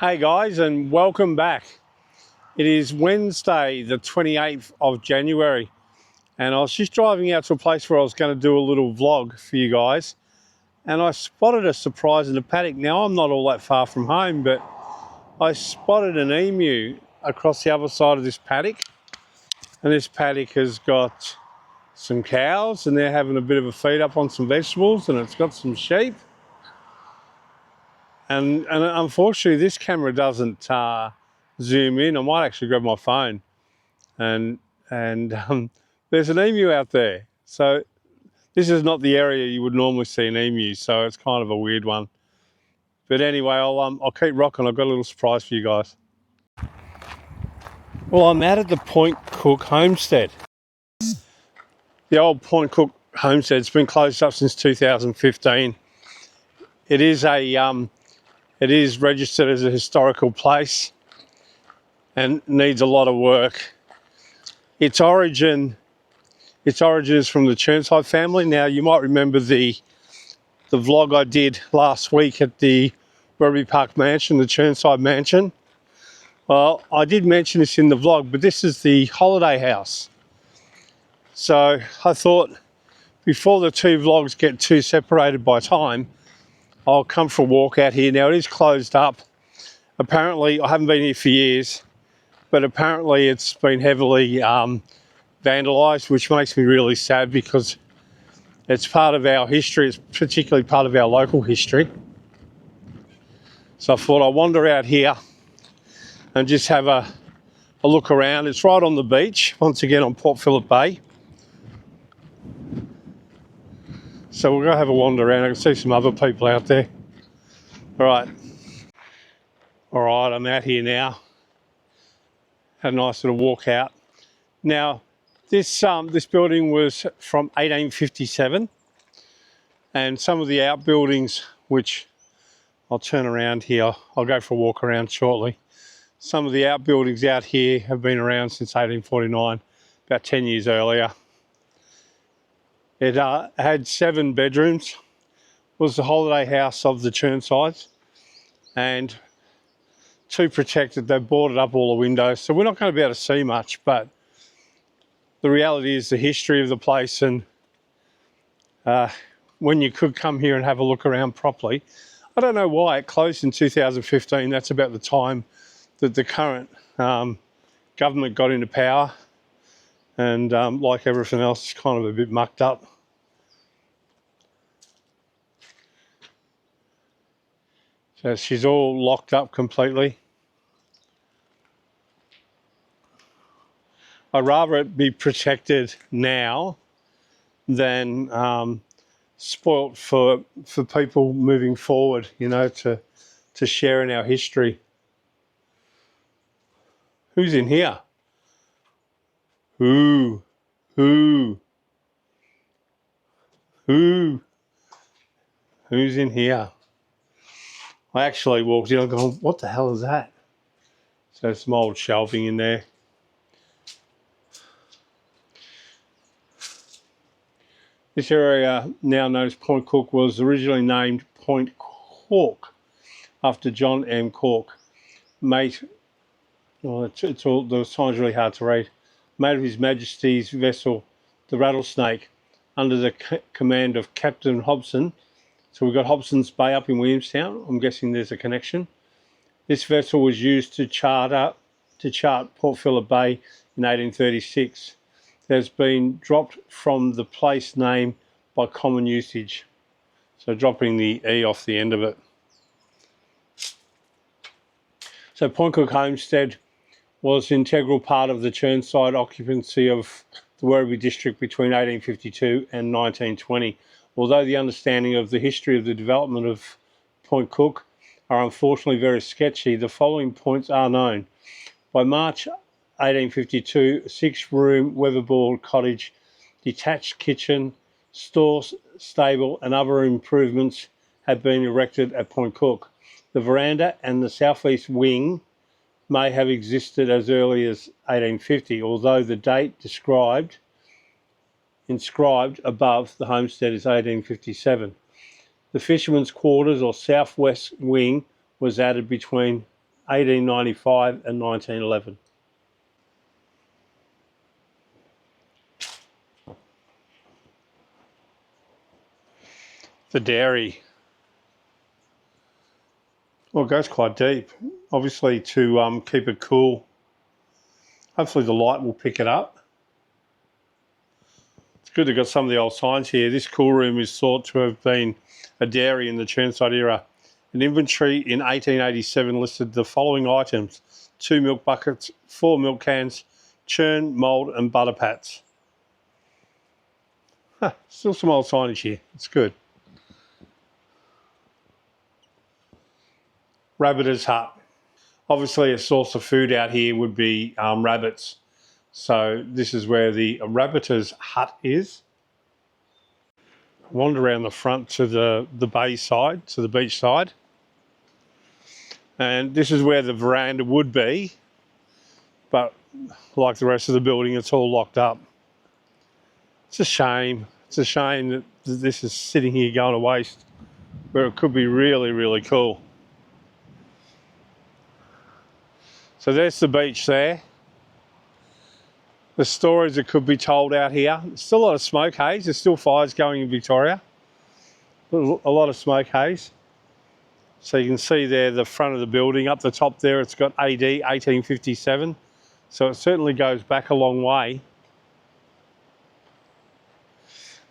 Hey guys, and welcome back. It is Wednesday the 28th of January, and I was just driving out to a place where I was going to do a little vlog for you guys, and I spotted a surprise in the paddock. Now, I'm not all that far from home, but I spotted an emu across the other side of this paddock, and this paddock has got some cows and they're having a bit of a feed up on some vegetables, and it's got some sheep. And unfortunately, this camera doesn't zoom in. I might actually grab my phone. And there's an emu out there. So this is not the area you would normally see an emu, so it's kind of a weird one. But anyway, I'll keep rocking. I've got a little surprise for you guys. Well, I'm out at the Point Cook Homestead. The old Point Cook Homestead's been closed up since 2015. It is registered as a historical place and needs a lot of work. Its origin is from the Chirnside family. Now, you might remember the vlog I did last week at the Werribee Park Mansion, the Chirnside Mansion. Well, I did mention this in the vlog, but this is the holiday house. So I thought, before the two vlogs get too separated by time, I'll come for a walk out here. Now, it is closed up. Apparently, I haven't been here for years, but apparently it's been heavily vandalised, which makes me really sad because it's part of our history. It's particularly part of our local history. So I thought I'd wander out here and just have a look around. It's right on the beach, once again on Port Phillip Bay. So we'll go have a wander around. I can see some other people out there. All right, I'm out here now. Had a nice little walk out. Now, this building was from 1857, and some of the outbuildings, which I'll turn around here, I'll go for a walk around shortly. Some of the outbuildings out here have been around since 1849, about 10 years earlier. It had 7 bedrooms, was the holiday house of the Chirnsides, and to protect it, they boarded up all the windows. So we're not going to be able to see much, but the reality is the history of the place, and when you could come here and have a look around properly. I don't know why it closed in 2015. That's about the time that the current government got into power, and like everything else, it's kind of a bit mucked up. So she's all locked up completely. I'd rather it be protected now than spoilt for people moving forward, you know, to share in our history. Who's in here? Who's in here? I actually walked in, I'm going, what the hell is that? So some old shelving in there. This area, now known as Point Cook, was originally named Point Cook after John M. Cork, mate. Well, it's all, the sign's really hard to read. Mate of His Majesty's vessel, the Rattlesnake, under the command of Captain Hobson. So we've got Hobson's Bay up in Williamstown. I'm guessing there's a connection. This vessel was used to chart Port Phillip Bay in 1836. It has been dropped from the place name by common usage. So dropping the E off the end of it. So Point Cook Homestead was an integral part of the Chirnside occupancy of the Werribee district between 1852 and 1920. Although the understanding of the history of the development of Point Cook are unfortunately very sketchy, the following points are known. By March 1852, a 6-room weatherboard cottage, detached kitchen, store, stable and other improvements had been erected at Point Cook. The veranda and the southeast wing may have existed as early as 1850, although the date described inscribed above the homestead is 1857. The fisherman's quarters or southwest wing was added between 1895 and 1911. The dairy. Well, it goes quite deep, obviously to keep it cool. Hopefully the light will pick it up. It's good to got some of the old signs here. This cool room is thought to have been a dairy in the Chirnside era. An inventory in 1887 listed the following items: 2 milk buckets, 4 milk cans, churn, mould and butter pats. Still some old signage here. It's good. Rabbiter's hut. Obviously a source of food out here would be rabbits. So this is where the rabbiter's hut is. Wander around the front to the bay side, to the beach side. And this is where the veranda would be, but like the rest of the building, it's all locked up. It's a shame. It's a shame that this is sitting here going to waste, where it could be really, really cool. So there's the beach there. The stories that could be told out here. There's still a lot of smoke haze. There's still fires going in Victoria. A lot of smoke haze. So you can see there the front of the building. Up the top there, it's got AD 1857. So it certainly goes back a long way.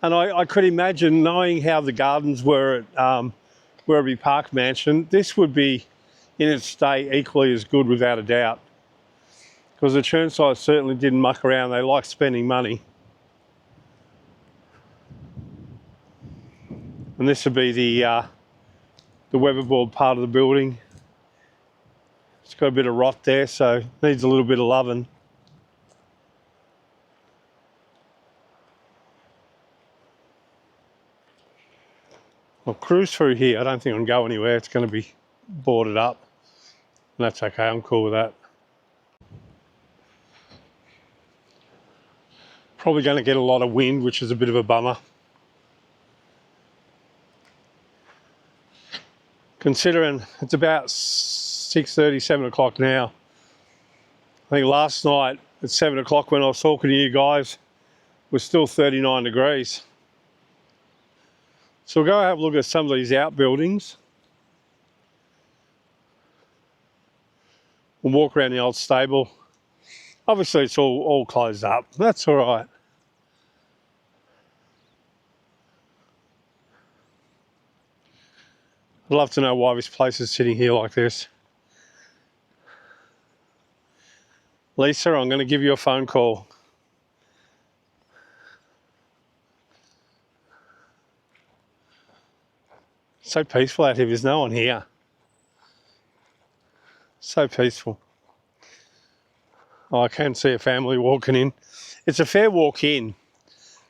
And I could imagine, knowing how the gardens were at Werribee Park Mansion, this would be in its day equally as good without a doubt. Because the Chirnside certainly didn't muck around. They liked spending money. And this would be the weatherboard part of the building. It's got a bit of rot there, so needs a little bit of loving. I'll cruise through here. I don't think I can go anywhere. It's going to be boarded up. And that's okay, I'm cool with that. Probably going to get a lot of wind, which is a bit of a bummer. Considering it's about 6:30, 7 o'clock now. I think last night at 7 o'clock when I was talking to you guys, it was still 39 degrees. So we'll go have a look at some of these outbuildings. We'll walk around the old stable. Obviously it's all closed up. That's all right. I'd love to know why this place is sitting here like this. Lisa, I'm going to give you a phone call. So peaceful out here. There's no one here. So peaceful. Oh, I can see a family walking in. It's a fair walk in,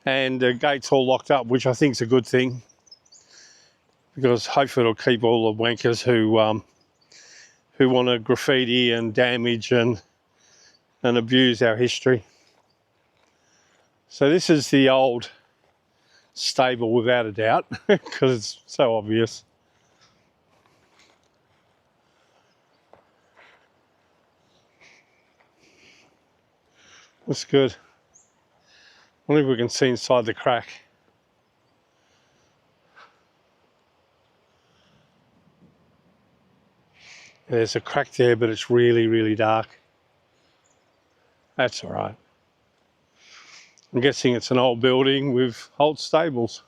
and the gate's all locked up, which I think is a good thing, because hopefully it'll keep all the wankers who want to graffiti and damage and abuse our history. So this is the old stable without a doubt, because it's so obvious. That's good. I wonder if we can see inside the crack. There's a crack there, but it's really, really dark. That's all right. I'm guessing it's an old building with old stables.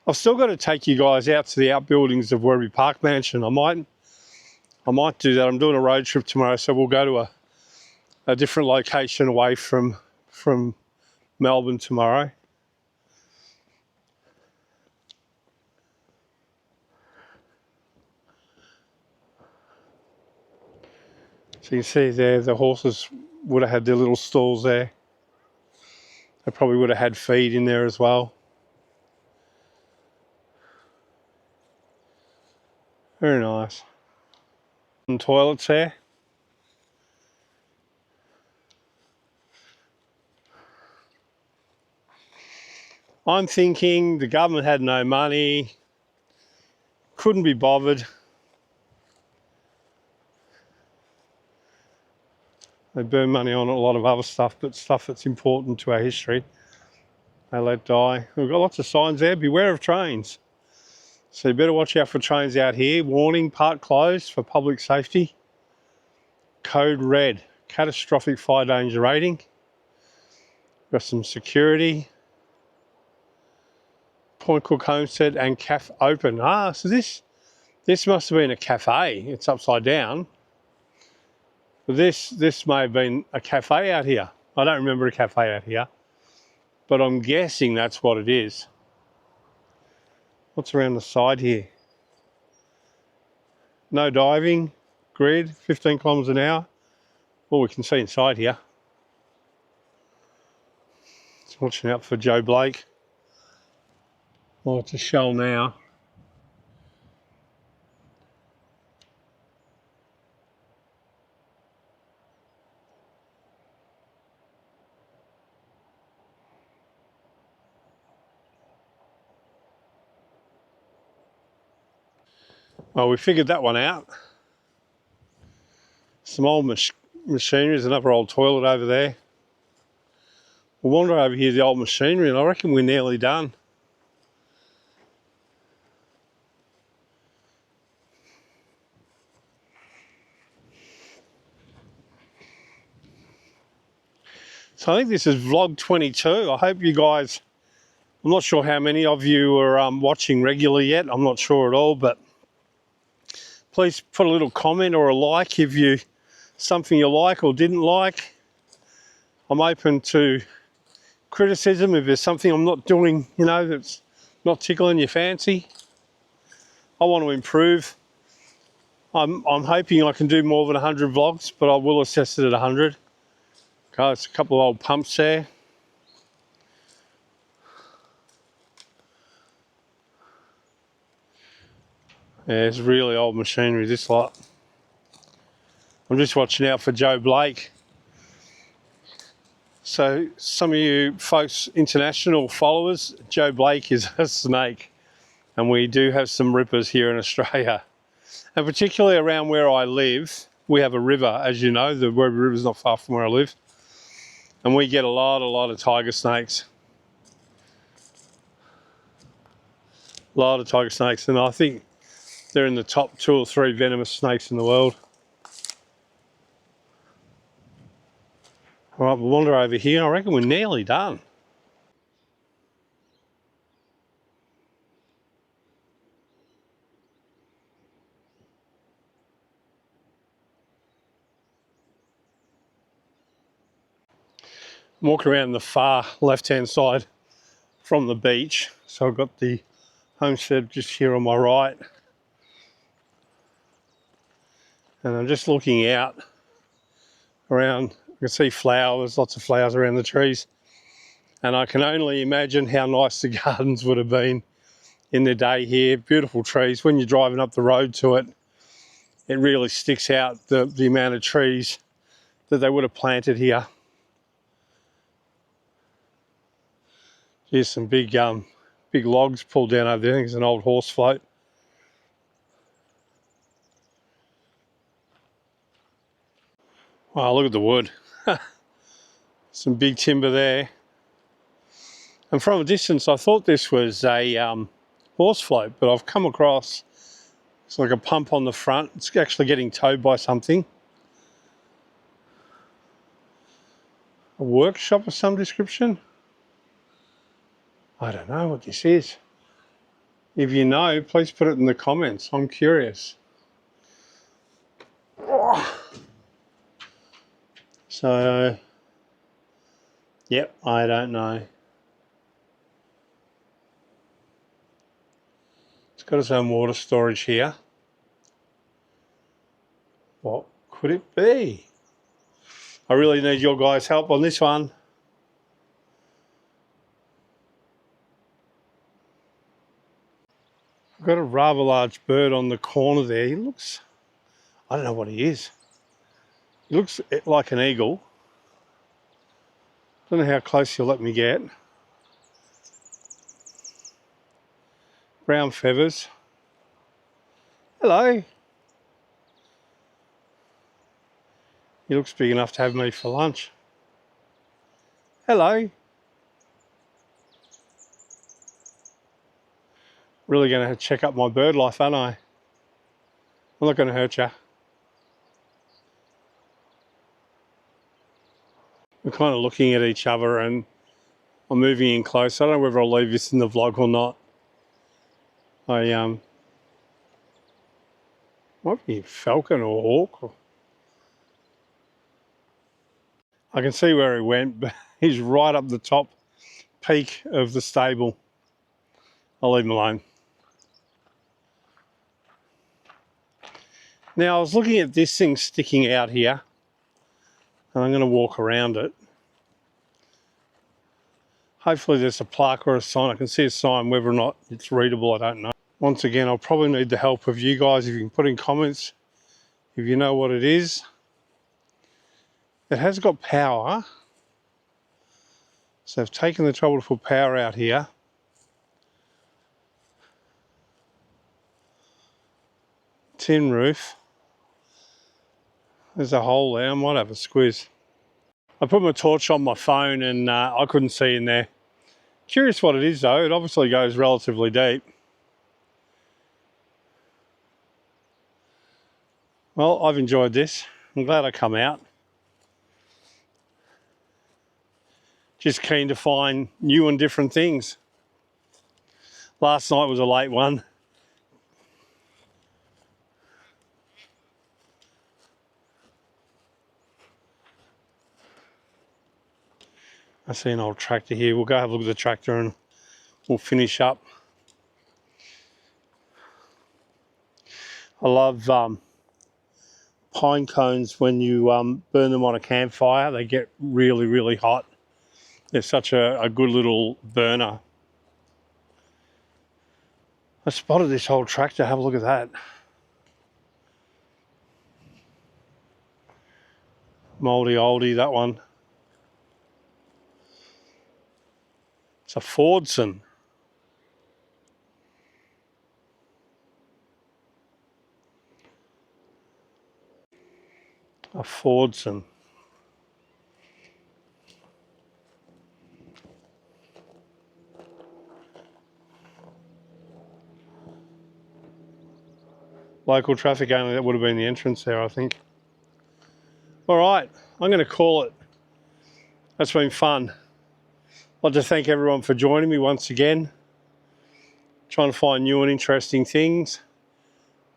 I've still got to take you guys out to the outbuildings of Werribee Park Mansion. I might do that. I'm doing a road trip tomorrow, so we'll go to a different location away from Melbourne tomorrow. So you can see there, the horses would have had their little stalls there. They probably would have had feed in there as well. Very nice. And toilets there. I'm thinking the government had no money, couldn't be bothered. They burn money on a lot of other stuff, but stuff that's important to our history, they let die. We've got lots of signs there. Beware of trains. So you better watch out for trains out here. Warning, park closed for public safety. Code red, catastrophic fire danger rating. Got some security. Point Cook Homestead and cafe open. Ah, so this must have been a cafe. It's upside down. This may have been a cafe out here. I don't remember a cafe out here, but I'm guessing that's what it is. What's around the side here? No diving, grid, 15 kilometres an hour. All we can see inside here. Just watching out for Joe Blake. Oh, it's a shell now. Well, we figured that one out. Some old machinery. There's another old toilet over there. We'll wander over here to the old machinery, and I reckon we're nearly done. So I think this is vlog 22. I hope you guys, I'm not sure how many of you are watching regularly yet. I'm not sure at all, but please put a little comment or a like if you, something you like or didn't like. I'm open to criticism if there's something I'm not doing, you know, that's not tickling your fancy. I want to improve. I'm hoping I can do more than 100 vlogs, but I will assess it at 100. Okay, it's a couple of old pumps there. Yeah, it's really old machinery, this lot. I'm just watching out for Joe Blake. So some of you folks, international followers, Joe Blake is a snake. And we do have some rippers here in Australia. And particularly around where I live, we have a river, as you know. The Werribee River is not far from where I live. And we get a lot of tiger snakes. A lot of tiger snakes, and I think they're in the top 2 or 3 venomous snakes in the world. All right, we'll wander over here. I reckon we're nearly done. I'm walking around the far left-hand side from the beach. So I've got the homestead just here on my right. And I'm just looking out around. I can see flowers, lots of flowers around the trees. And I can only imagine how nice the gardens would have been in the day here. Beautiful trees. When you're driving up the road to it, it really sticks out the amount of trees that they would have planted here. Here's some big logs pulled down over there. I think it's an old horse float. Wow, look at the wood. Some big timber there. And from a distance, I thought this was a horse float, but I've come across, it's like a pump on the front. It's actually getting towed by something. A workshop of some description? I don't know what this is. If you know, please put it in the comments. I'm curious. So, yep, I don't know. It's got its own water storage here. What could it be? I really need your guys' help on this one. I've got a rather large bird on the corner there. He looks, I don't know what he is. He looks like an eagle. Don't know how close you'll let me get. Brown feathers. Hello. He looks big enough to have me for lunch. Hello. Really going to check up my bird life, aren't I? I'm not going to hurt you. We're kind of looking at each other and I'm moving in close. I don't know whether I'll leave this in the vlog or not. Might be a falcon or hawk. I can see where he went, but he's right up the top peak of the stable. I'll leave him alone. Now I was looking at this thing sticking out here and I'm going to walk around it. Hopefully there's a plaque or a sign. I can see a sign, whether or not it's readable I don't know. Once again, I'll probably need the help of you guys if you can put in comments if you know what it is. It has got power. So I've taken the trouble to put power out here. Tin roof. There's a hole there, I might have a squeeze. I put my torch on my phone and I couldn't see in there. Curious what it is though, it obviously goes relatively deep. Well, I've enjoyed this. I'm glad I come out. Just keen to find new and different things. Last night was a late one. I see an old tractor here. We'll go have a look at the tractor and we'll finish up. I love pine cones when you burn them on a campfire. They get really, really hot. They're such a good little burner. I spotted this old tractor. Have a look at that. Mouldy oldie, that one. It's a Fordson. A Fordson. Local traffic only, that would have been the entrance there, I think. All right, I'm going to call it. That's been fun. I'd like to thank everyone for joining me once again. Trying to find new and interesting things.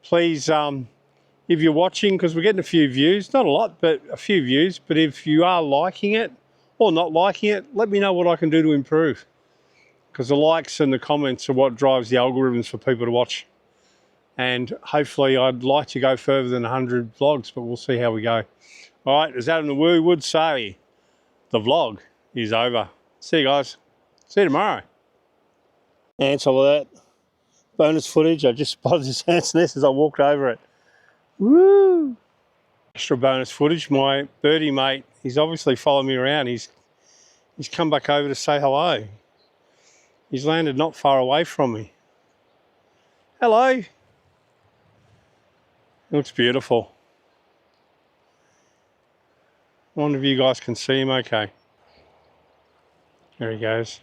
Please, if you're watching, because we're getting a few views, not a lot, but a few views, but if you are liking it or not liking it, let me know what I can do to improve. Because the likes and the comments are what drives the algorithms for people to watch. And hopefully I'd like to go further than 100 vlogs, but we'll see how we go. All right, as Adam the Woo would say, the vlog is over. See you guys. See you tomorrow. Ants alert. Bonus footage. I just spotted this ant's nest as I walked over it. Woo! Extra bonus footage. My birdie mate, he's obviously following me around. He's come back over to say hello. He's landed not far away from me. Hello. It looks beautiful. I wonder if you guys can see him okay. There he goes.